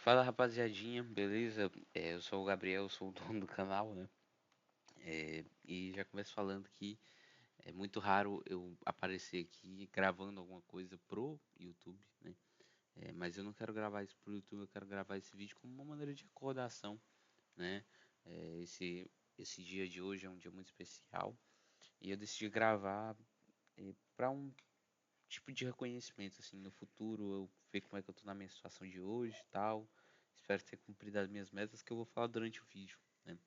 Fala rapaziadinha, beleza? Eu sou o Gabriel, sou o dono do canal, né? E já começo falando que é muito raro eu aparecer aqui gravando alguma coisa pro YouTube, né? Mas eu não quero gravar isso pro YouTube, eu quero gravar esse vídeo como uma maneira de recordação, né? Esse dia de hoje é um dia muito especial e eu decidi gravar para um tipo de reconhecimento, assim, no futuro eu ver como é que eu tô na minha situação de hoje e tal. Espero ter cumprido as minhas metas que eu vou falar durante o vídeo, né?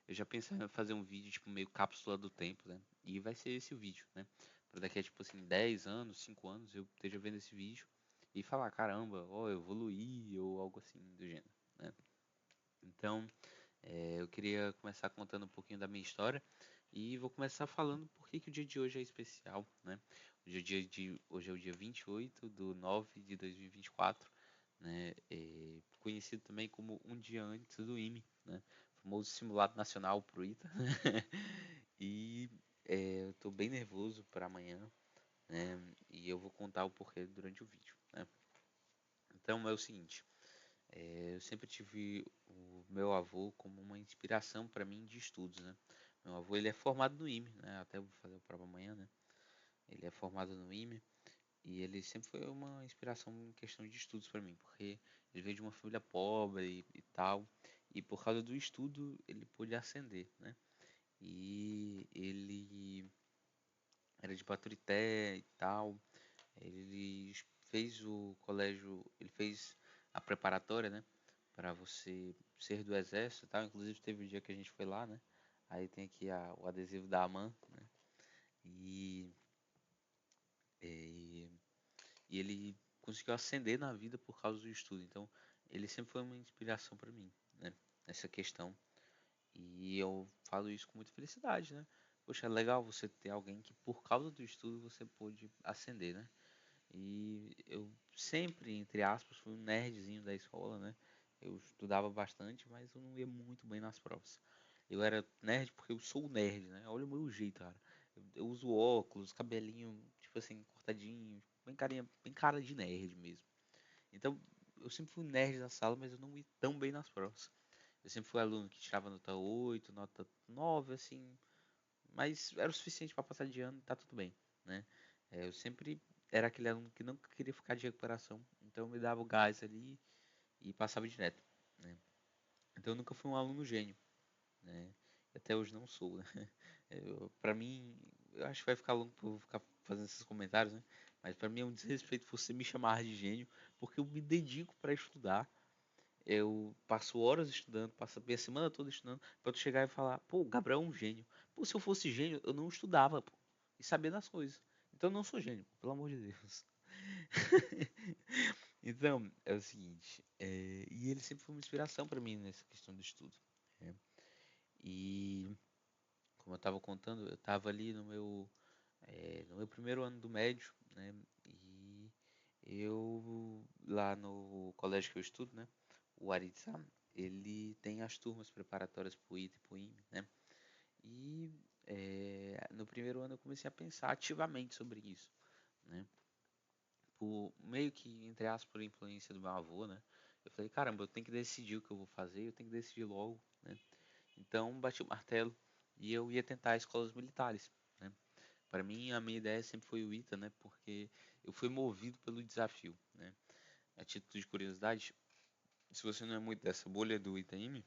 Eu já pensei em fazer um vídeo tipo meio cápsula do tempo, né? E vai ser esse o vídeo, né? Para daqui a tipo assim 10 anos, 5 anos eu esteja vendo esse vídeo e falar, caramba, ó, eu evoluí ou algo assim do gênero, né? Então, eu queria começar contando um pouquinho da minha história e vou começar falando por que que o dia de hoje é especial, né? Hoje é o dia 28/9/2024, né? Conhecido também como um dia antes do IME, né? Famoso simulado nacional pro ITA. E eu tô bem nervoso para amanhã, né? E eu vou contar o porquê durante o vídeo, né? Então é o seguinte, eu sempre tive o meu avô como uma inspiração para mim de estudos, né? Meu avô ele é formado no IME, né? Até vou fazer a prova amanhã, né? Ele é formado no IME e ele sempre foi uma inspiração em questão de estudos para mim, porque ele veio de uma família pobre e tal, e por causa do estudo ele pôde ascender, né? E ele era de Baturité e tal. Ele fez o colégio, ele fez a preparatória, né? Para você ser do exército e tal. Inclusive teve um dia que a gente foi lá, né? Aí tem aqui o adesivo da AMAN, né? E, e, e ele conseguiu ascender na vida por causa do estudo. Então, ele sempre foi uma inspiração para mim, né? Nessa questão. E eu falo isso com muita felicidade, né? Poxa, é legal você ter alguém que por causa do estudo você pôde ascender, né? E eu sempre, entre aspas, fui um nerdzinho da escola, né? Eu estudava bastante, mas eu não ia muito bem nas provas. Eu era nerd porque eu sou nerd, né? Olha o meu jeito, cara. Eu uso óculos, cabelinho, tipo assim, cortadinho, bem carinha, bem cara de nerd mesmo. Então, eu sempre fui nerd na sala, mas eu não ia tão bem nas provas. Eu sempre fui aluno que tirava nota 8, nota 9, assim, mas era o suficiente para passar de ano e tá tudo bem, né? Eu sempre era aquele aluno que nunca queria ficar de recuperação, então eu me dava o gás ali e passava direto, né? Então eu nunca fui um aluno gênio, né? Até hoje não sou, né? Pra mim, eu acho que vai ficar longo por eu ficar fazendo esses comentários, né? Mas pra mim é um desrespeito você me chamar de gênio, porque eu me dedico para estudar. Eu passo horas estudando, passo a minha semana toda estudando, pra tu chegar e falar, pô, o Gabriel é um gênio. Pô, se eu fosse gênio, eu não estudava, pô, e sabia das coisas. Então eu não sou gênio, pô, pelo amor de Deus. Então, é o seguinte, e ele sempre foi uma inspiração pra mim nessa questão do estudo, né? E, como eu tava contando, eu tava ali no meu primeiro ano do médio, né? E eu, lá no colégio que eu estudo, né? O Arizam, ele tem as turmas preparatórias para o ITA e para o IME, né? E no primeiro ano eu comecei a pensar ativamente sobre isso, né? Por meio que, entre aspas, por influência do meu avô, né? Eu falei, caramba, eu tenho que decidir o que eu vou fazer, eu tenho que decidir logo, né? Então bati o martelo e eu ia tentar escolas militares, né? Para mim, a minha ideia sempre foi o ITA, né? Porque eu fui movido pelo desafio, né? A título de curiosidade, se você não é muito dessa bolha do Itaime,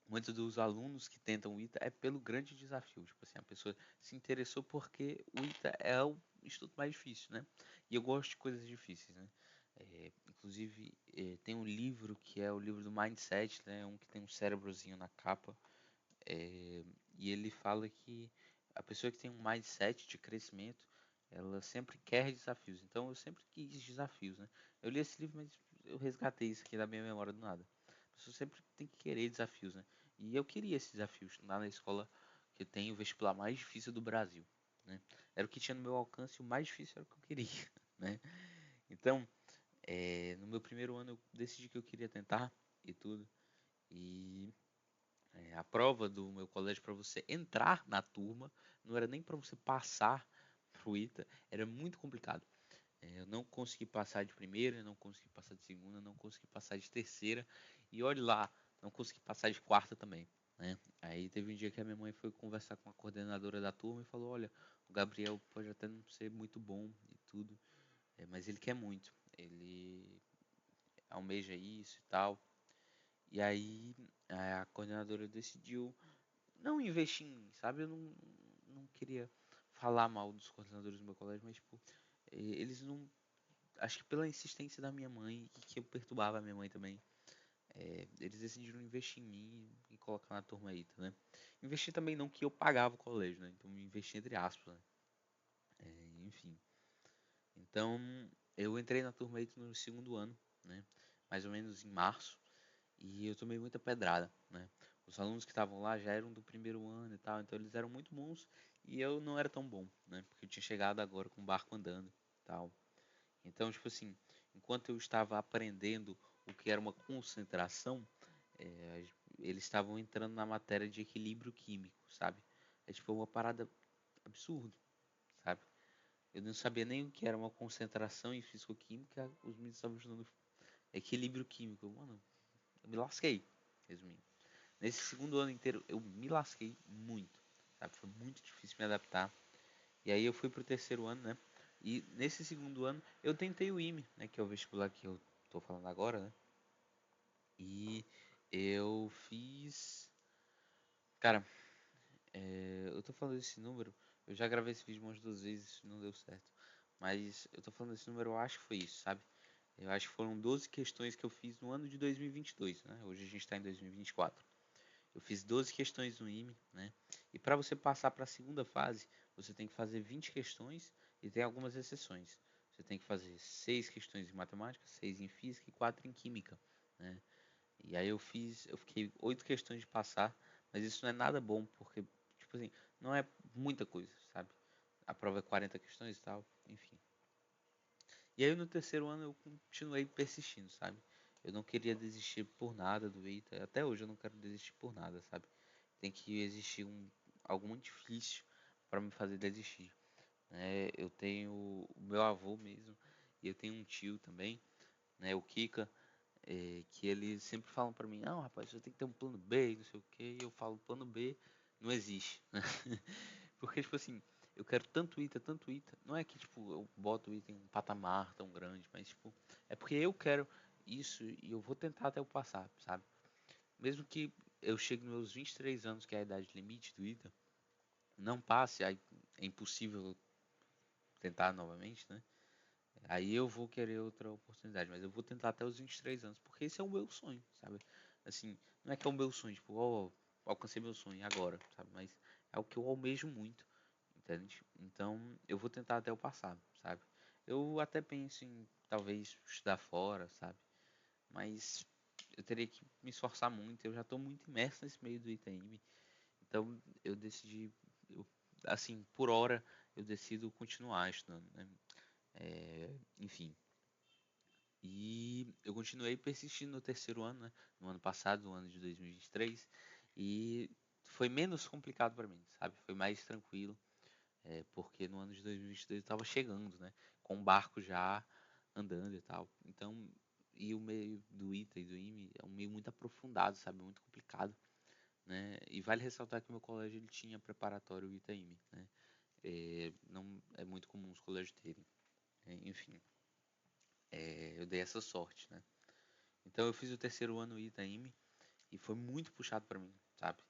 muitos dos alunos que tentam o ITA é pelo grande desafio. Tipo assim, a pessoa se interessou porque o ITA é o instituto mais difícil, né? E eu gosto de coisas difíceis, né? Inclusive, tem um livro que é o livro do Mindset, né? Um que tem um cérebrozinho na capa. E ele fala que a pessoa que tem um mindset de crescimento, ela sempre quer desafios. Então, eu sempre quis desafios, né? Eu li esse livro, mas eu resgatei isso aqui da minha memória do nada. A pessoa sempre tem que querer desafios, né? E eu queria esses desafios, estudar na escola que tem o vestibular mais difícil do Brasil, né? Era o que tinha no meu alcance, e o mais difícil era o que eu queria, né? Então, no meu primeiro ano eu decidi que eu queria tentar e tudo. E a prova do meu colégio para você entrar na turma, não era nem para você passar pro ITA, era muito complicado. Eu não consegui passar de primeira, não consegui passar de segunda, não consegui passar de terceira. E olhe lá, não consegui passar de quarta também, né? Aí teve um dia que a minha mãe foi conversar com a coordenadora da turma e falou: Olha, o Gabriel pode até não ser muito bom e tudo, mas ele quer muito. Ele almeja isso e tal. E aí a coordenadora decidiu não investir em mim, sabe? Eu não queria falar mal dos coordenadores do meu colégio, mas tipo, eles não. Acho que pela insistência da minha mãe e que eu perturbava a minha mãe também, eles decidiram investir em mim e colocar na turma ITA, né? Investir também não que eu pagava o colégio, né? Então investir entre aspas, né? Enfim. Então eu entrei na turma ITA no segundo ano, né? Mais ou menos em março. E eu tomei muita pedrada, né? Os alunos que estavam lá já eram do primeiro ano e tal, então eles eram muito bons e eu não era tão bom, né? Porque eu tinha chegado agora com o barco andando e tal. Então, tipo assim, enquanto eu estava aprendendo o que era uma concentração, é, eles estavam entrando na matéria de equilíbrio químico, sabe? É tipo uma parada absurda, sabe? Eu não sabia nem o que era uma concentração em fisicoquímica, os meninos estavam estudando equilíbrio químico. Mano, eu me lasquei, resumindo. Nesse segundo ano inteiro eu me lasquei muito, sabe? Foi muito difícil me adaptar. E aí eu fui pro terceiro ano, né? E nesse segundo ano eu tentei o IME, né? Que é o vestibular que eu tô falando agora, né? E eu fiz. Cara, eu tô falando desse número. Eu já gravei esse vídeo umas duas vezes, não deu certo. Mas eu tô falando desse número, eu acho que foi isso, sabe? Eu acho que foram 12 questões que eu fiz no ano de 2022, né? Hoje a gente está em 2024. Eu fiz 12 questões no IME, né? E para você passar para a segunda fase, você tem que fazer 20 questões e tem algumas exceções. Você tem que fazer 6 questões em matemática, 6 em física e 4 em química, né? E aí eu fiquei 8 questões de passar, mas isso não é nada bom, porque, tipo assim, não é muita coisa, sabe? A prova é 40 questões e tal, enfim. E aí no terceiro ano eu continuei persistindo, sabe? Eu não queria desistir por nada do ITA, até hoje eu não quero desistir por nada, sabe? Tem que existir algo muito difícil para me fazer desistir, né? Eu tenho o meu avô mesmo, e eu tenho um tio também, né? O Kika, que eles sempre falam para mim, não, rapaz, você tem que ter um plano B, e não sei o quê, e eu falo, plano B não existe, né? Porque, tipo assim, eu quero tanto ITA, tanto ITA. Não é que, tipo, eu boto o ITA em um patamar tão grande, mas, tipo, é porque eu quero isso e eu vou tentar até eu passar, sabe? Mesmo que eu chegue nos meus 23 anos, que é a idade limite do ITA, não passe, aí é impossível tentar novamente, né? Aí eu vou querer outra oportunidade, mas eu vou tentar até os 23 anos, porque esse é o meu sonho, sabe? Assim, não é que é o meu sonho, tipo, ó, alcancei meu sonho agora, sabe? Mas é o que eu almejo muito, entende? Então, eu vou tentar até eu passar, sabe? Eu até penso em talvez estudar fora, sabe? Mas eu teria que me esforçar muito, eu já estou muito imerso nesse meio do ITM, então eu decidi, eu, assim, por hora, eu decido continuar estudando, né? Enfim, e eu continuei persistindo no terceiro ano, né? No ano passado, no ano de 2023, e foi menos complicado para mim, sabe? Foi mais tranquilo, porque no ano de 2022 eu estava chegando, né? Com o barco já andando e tal. Então, e o meio do ITA e do IME é um meio muito aprofundado, sabe? Muito complicado, né? E vale ressaltar que o meu colégio ele tinha preparatório ITA-IME, né? Não é muito comum os colégios terem. Enfim, eu dei essa sorte, né? Então eu fiz o terceiro ano ITA-IME e foi muito puxado para mim, sabe?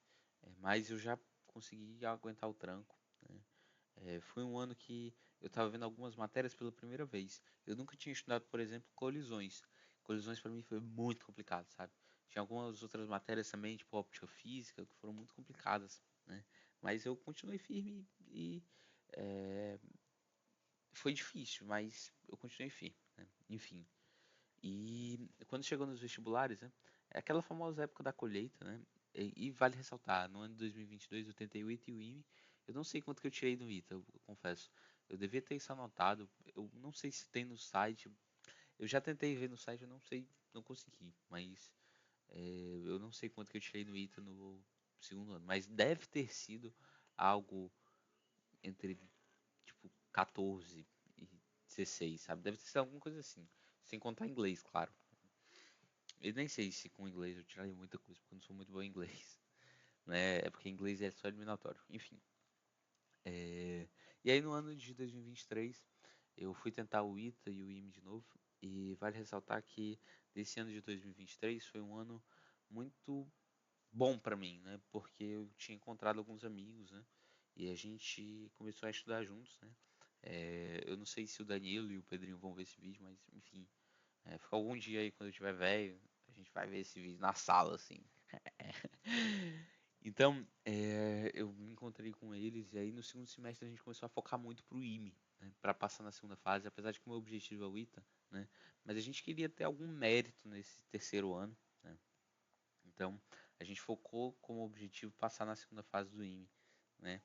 Mas eu já consegui aguentar o tranco, né? Foi um ano que eu estava vendo algumas matérias pela primeira vez. Eu nunca tinha estudado, por exemplo, colisões. Colisões para mim foi muito complicado, sabe? Tinha algumas outras matérias também, tipo óptica física, que foram muito complicadas, né? Mas eu continuei firme e é, foi difícil, mas eu continuei firme, né? Enfim. E quando chegou nos vestibulares, né? É aquela famosa época da colheita, né? E vale ressaltar, no ano de 2022 eu tentei o ITA e o IME. Eu não sei quanto que eu tirei no ITA, eu confesso. Eu devia ter isso anotado. Eu não sei se tem no site. Eu já tentei ver no site, eu não sei, não consegui. Mas eu não sei quanto que eu tirei no ITA no segundo ano. Mas deve ter sido algo entre tipo 14 e 16, sabe? Deve ter sido alguma coisa assim. Sem contar inglês, claro. Eu nem sei se com inglês eu tiraria muita coisa, porque eu não sou muito bom em inglês. Né? É porque inglês é só eliminatório. Enfim. E aí no ano de 2023, eu fui tentar o ITA e o IME de novo. E vale ressaltar que esse ano de 2023 foi um ano muito bom pra mim, né? Porque eu tinha encontrado alguns amigos, né? E a gente começou a estudar juntos, né? Eu não sei se o Danilo e o Pedrinho vão ver esse vídeo, mas enfim, fica algum dia aí quando eu tiver velho, a gente vai ver esse vídeo na sala, assim. Então, eu me encontrei com eles e aí no segundo semestre a gente começou a focar muito pro IME, né, para passar na segunda fase, apesar de que o meu objetivo é o ITA, né? Mas a gente queria ter algum mérito nesse terceiro ano, né? Então, a gente focou como objetivo passar na segunda fase do IME, né?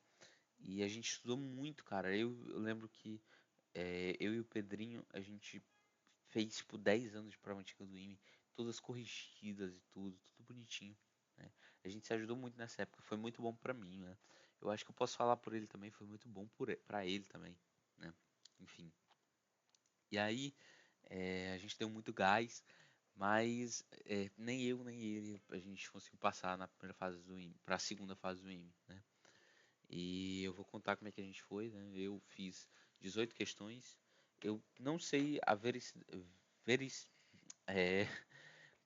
E a gente estudou muito, cara. Eu lembro que eu e o Pedrinho, a gente fez tipo 10 anos de prova antiga do IME, todas corrigidas e tudo bonitinho, né? A gente se ajudou muito nessa época, foi muito bom pra mim, né? Eu acho que eu posso falar por ele também, foi muito bom pra ele também, né? Enfim. E aí, a gente deu muito gás, mas nem eu nem ele a gente conseguiu passar na primeira fase do IME, para a segunda fase do IME, né? E eu vou contar como é que a gente foi, né? Eu fiz 18 questões. Eu não sei veris, é,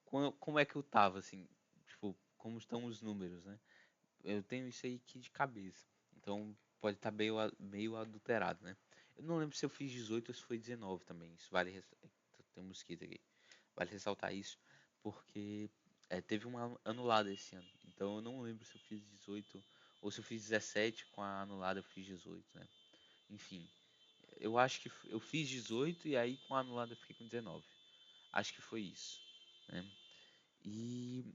como é que eu tava, assim, tipo, como estão os números, né? Eu tenho isso aí aqui de cabeça. Então pode estar meio adulterado, né? Eu não lembro se eu fiz 18 ou se foi 19 também. Isso vale. Tem um mosquito aqui. Vale ressaltar isso, porque teve uma anulada esse ano. Então eu não lembro se eu fiz 18 ou se eu fiz 17 com a anulada eu fiz 18, né? Enfim, eu acho que eu fiz 18 e aí com a anulada eu fiquei com 19. Acho que foi isso, né? E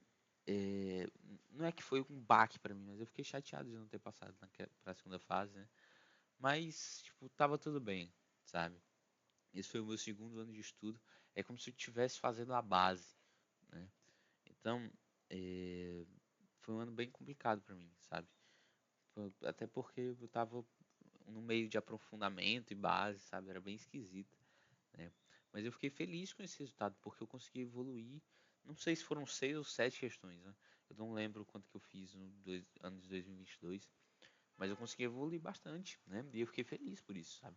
é, não é que foi um baque pra mim, mas eu fiquei chateado de não ter passado pra segunda fase, né? Mas, tipo, tava tudo bem, sabe? Esse foi o meu segundo ano de estudo. É como se eu estivesse fazendo a base, né? Então, é, foi um ano bem complicado pra mim, sabe? Até porque eu tava no meio de aprofundamento e base, sabe? Era bem esquisito, né? Mas eu fiquei feliz com esse resultado, porque eu consegui evoluir. Não sei se foram 6 ou 7 questões, né? Eu não lembro quanto que eu fiz no ano de 2022, mas eu consegui evoluir bastante, né? E eu fiquei feliz por isso, sabe?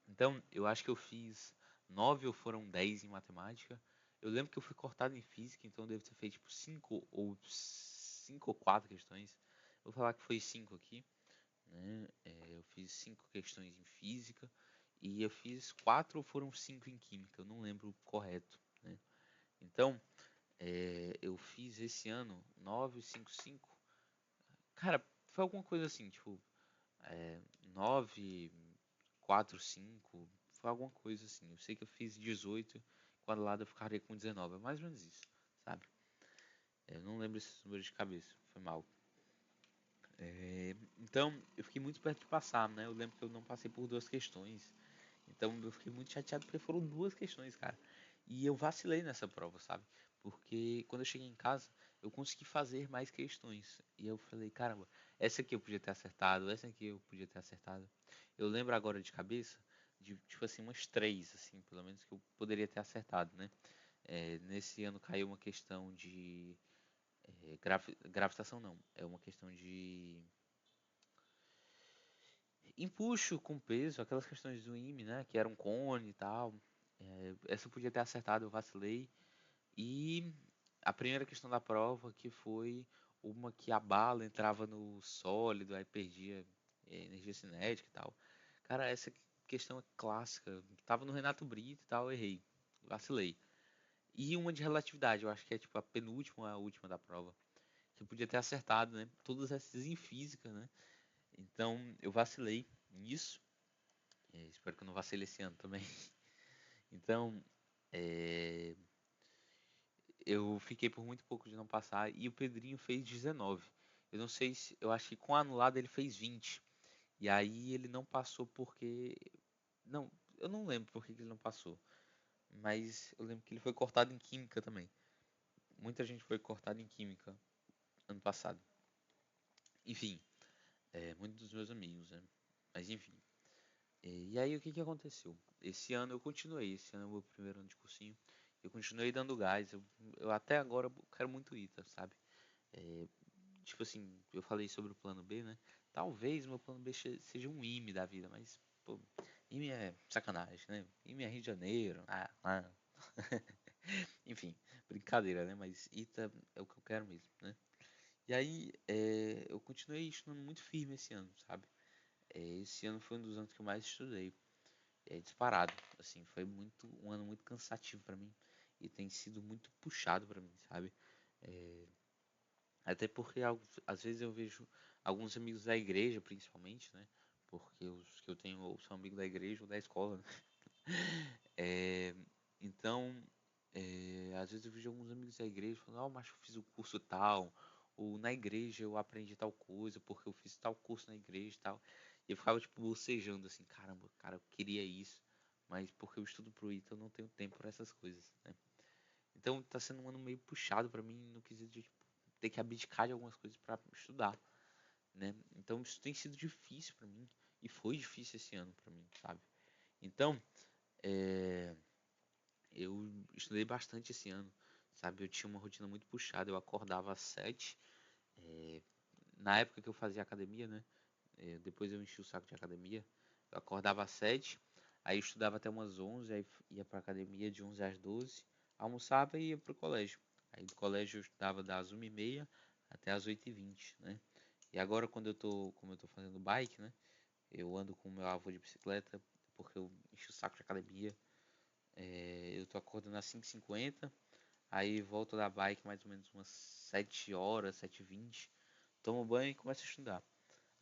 Então, eu acho que eu fiz 9 ou foram 10 em matemática. Eu lembro que eu fui cortado em física, então eu devo ter feito tipo 5 ou 4 questões. Eu vou falar que foi 5 aqui, né? Eu fiz 5 questões em física e eu fiz 4 ou foram 5 em química, eu não lembro o correto, né? Então, eu fiz esse ano 9, 5, 5. Cara, foi alguma coisa assim, tipo, 9, 4, 5. Foi alguma coisa assim. Eu sei que eu fiz 18, quando lá eu ficaria com 19. É mais ou menos isso, sabe? Eu não lembro esses números de cabeça, foi mal. Então, eu fiquei muito perto de passar, né? Eu lembro que eu não passei por 2 questões. Então, eu fiquei muito chateado porque foram 2 questões, cara. E eu vacilei nessa prova, sabe? Porque quando eu cheguei em casa, eu consegui fazer mais questões. E eu falei, caramba, essa aqui eu podia ter acertado, essa aqui eu podia ter acertado. Eu lembro agora de cabeça de, tipo assim, umas 3, assim, pelo menos que eu poderia ter acertado, né? Nesse ano caiu uma questão de gravitação, não. É uma questão de empuxo com peso, aquelas questões do IME, né? Que era um cone e tal. Essa eu podia ter acertado, eu vacilei. E a primeira questão da prova, que foi uma que a bala entrava no sólido, aí perdia energia cinética e tal. Cara, essa questão é clássica. Tava no Renato Brito e tal, errei. Vacilei. E uma de relatividade, eu acho que é tipo a penúltima, a última da prova. Que eu podia ter acertado, né? Todas essas em física, né? Então eu vacilei nisso. Espero que eu não vacile esse ano também. Então, é, eu fiquei por muito pouco de não passar e o Pedrinho fez 19. Eu não sei se, eu acho que com a anulada ele fez 20. E aí ele não passou porque, não, eu não lembro por que que ele não passou, mas eu lembro que ele foi cortado em química também. Muita gente foi cortada em química ano passado. Enfim, muitos dos meus amigos, né? Mas enfim. E aí o que que aconteceu? Esse ano eu continuei, esse ano é o meu primeiro ano de cursinho, eu continuei dando gás, eu até agora quero muito ITA, sabe? É, tipo assim, eu falei sobre o plano B, né? Talvez meu plano B seja um IME da vida, mas, pô, IME é sacanagem, né? IME é Rio de Janeiro, enfim, brincadeira, né? Mas ITA é o que eu quero mesmo, né? E aí, eu continuei estudando muito firme esse ano, sabe? Esse ano foi um dos anos que eu mais estudei, disparado, assim, foi um ano muito cansativo pra mim e tem sido muito puxado pra mim, sabe? É, Até porque às vezes eu vejo alguns amigos da igreja, principalmente, né? Porque os que eu tenho ou são amigos da igreja ou da escola, né? É, então, às vezes eu vejo alguns amigos da igreja falando, mas eu fiz o curso tal, ou na igreja eu aprendi tal coisa, porque eu fiz tal curso na igreja e tal. E eu ficava, tipo, bocejando assim, caramba, cara, eu queria isso, mas porque eu estudo pro ITA eu não tenho tempo para essas coisas, né? Então tá sendo um ano meio puxado pra mim no quesito de, tipo, ter que abdicar de algumas coisas pra estudar, né? Então isso tem sido difícil pra mim, e foi difícil esse ano pra mim, sabe? Então, é, eu estudei bastante esse ano, sabe? Eu tinha uma rotina muito puxada, eu acordava às 7, é, na época que eu fazia academia, né? Depois eu enchi o saco de academia, eu acordava às 7, aí eu estudava até umas 11, aí ia pra academia de 11 às 12, almoçava e ia pro colégio. Aí do colégio eu estudava das 1h30 até as 8h20, né? E agora como eu tô fazendo bike, né? Eu ando com o meu avô de bicicleta, porque eu enchi o saco de academia. Eu tô acordando às 5h50, aí volto da bike mais ou menos umas 7 horas, 7h20, tomo banho e começo a estudar.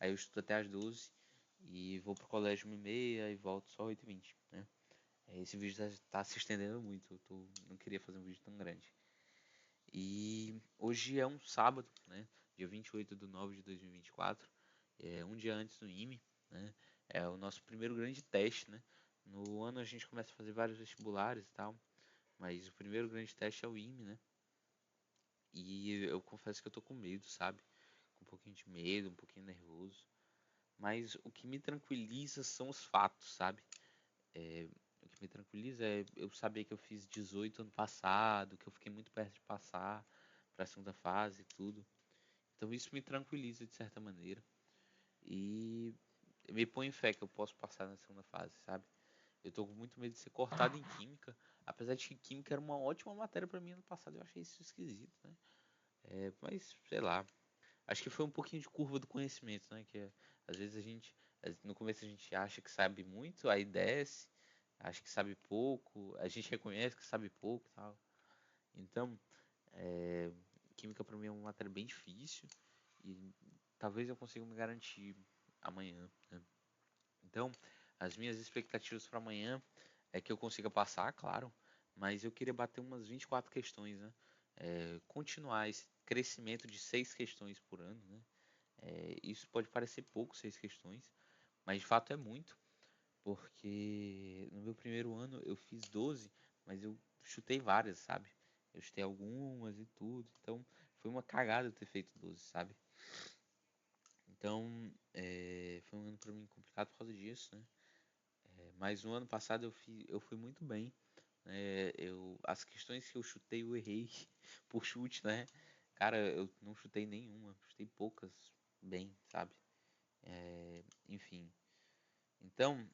Aí eu estudo até às 12 e vou pro colégio 1h30 e volto só 8h20, né? Esse vídeo tá se estendendo muito, não queria fazer um vídeo tão grande. E hoje é um sábado, né? Dia 28/9/2024, um dia antes do IME, né? É o nosso primeiro grande teste, né? No ano a gente começa a fazer vários vestibulares e tal, mas o primeiro grande teste é o IME, né? E eu confesso que eu tô com medo, sabe? Com um pouquinho de medo, um pouquinho nervoso. Mas o que me tranquiliza são os fatos, sabe? O que me tranquiliza é eu saber que eu fiz 18 ano passado, que eu fiquei muito perto de passar para a segunda fase e tudo. Então isso me tranquiliza de certa maneira e me põe em fé que eu posso passar na segunda fase, sabe? Eu tô com muito medo de ser cortado em química, apesar de que química era uma ótima matéria para mim ano passado, eu achei isso esquisito, né? Mas sei lá, acho que foi um pouquinho de curva do conhecimento, né? Às vezes no começo a gente acha que sabe muito, aí desce, acha que sabe pouco, a gente reconhece que sabe pouco e tal. Então, é, química para mim é uma matéria bem difícil e talvez eu consiga me garantir amanhã, né? Então, as minhas expectativas para amanhã é que eu consiga passar, claro, mas eu queria bater umas 24 questões, né? Continuar esse crescimento de 6 questões por ano, né? Isso pode parecer pouco, 6 questões, mas de fato é muito, porque no meu primeiro ano eu fiz 12, mas eu chutei várias, sabe? Eu chutei algumas e tudo, então foi uma cagada eu ter feito 12, sabe? Então, foi um ano para mim complicado por causa disso, né? Mas no ano passado eu fui muito bem, né? As questões que eu chutei eu errei por chute, né? Cara, eu não chutei nenhuma, chutei poucas bem, sabe? Enfim, então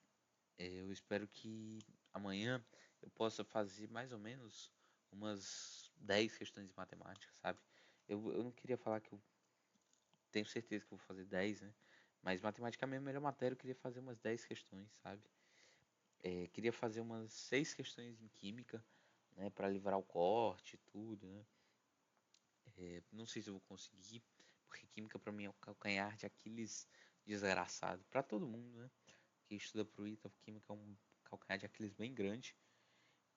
eu espero que amanhã eu possa fazer mais ou menos umas 10 questões de matemática, sabe? Eu não queria falar que eu tenho certeza que eu vou fazer 10, né? Mas matemática é a minha melhor matéria, eu queria fazer umas 10 questões, sabe? Queria fazer umas 6 questões em química, né? Para livrar o corte e tudo, né? Não sei se eu vou conseguir, porque química pra mim é o calcanhar de Aquiles desgraçado. Pra todo mundo, né? Que estuda pro ITA, química é um calcanhar de Aquiles bem grande.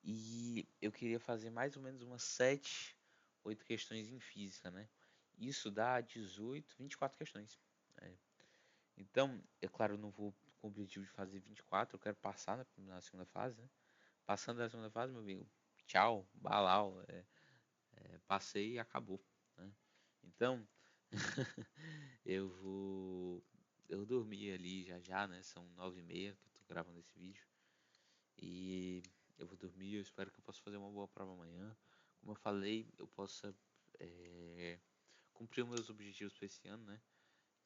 E eu queria fazer mais ou menos umas 7, 8 questões em física, né? Isso dá 18, 24 questões. Né? Então, é claro, eu não vou com o objetivo de fazer 24, eu quero passar na segunda fase, né? Passando da segunda fase, meu amigo, tchau, balau, passei e acabou, né? Então, eu vou dormir ali já já, né? São 9h30, gravando esse vídeo. E eu vou dormir, eu espero que eu possa fazer uma boa prova amanhã. Como eu falei, eu possa cumprir os meus objetivos para esse ano, né?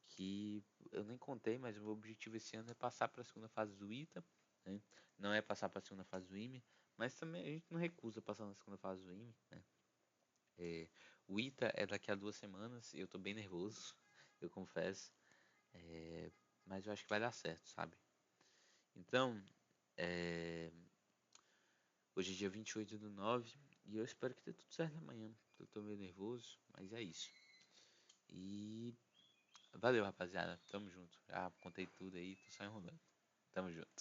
Que eu nem contei, mas o meu objetivo esse ano é passar para a segunda fase do ITA, né? Não é passar para a segunda fase do IME, mas também a gente não recusa passar na segunda fase do IME, né? O ITA é daqui a 2 semanas e eu tô bem nervoso, eu confesso, mas eu acho que vai dar certo, sabe? Então, hoje é dia 28/9 e eu espero que dê tudo certo amanhã. Eu tô meio nervoso, mas é isso. E valeu, rapaziada. Tamo junto. Já contei tudo aí, tô só enrolando. Tamo junto.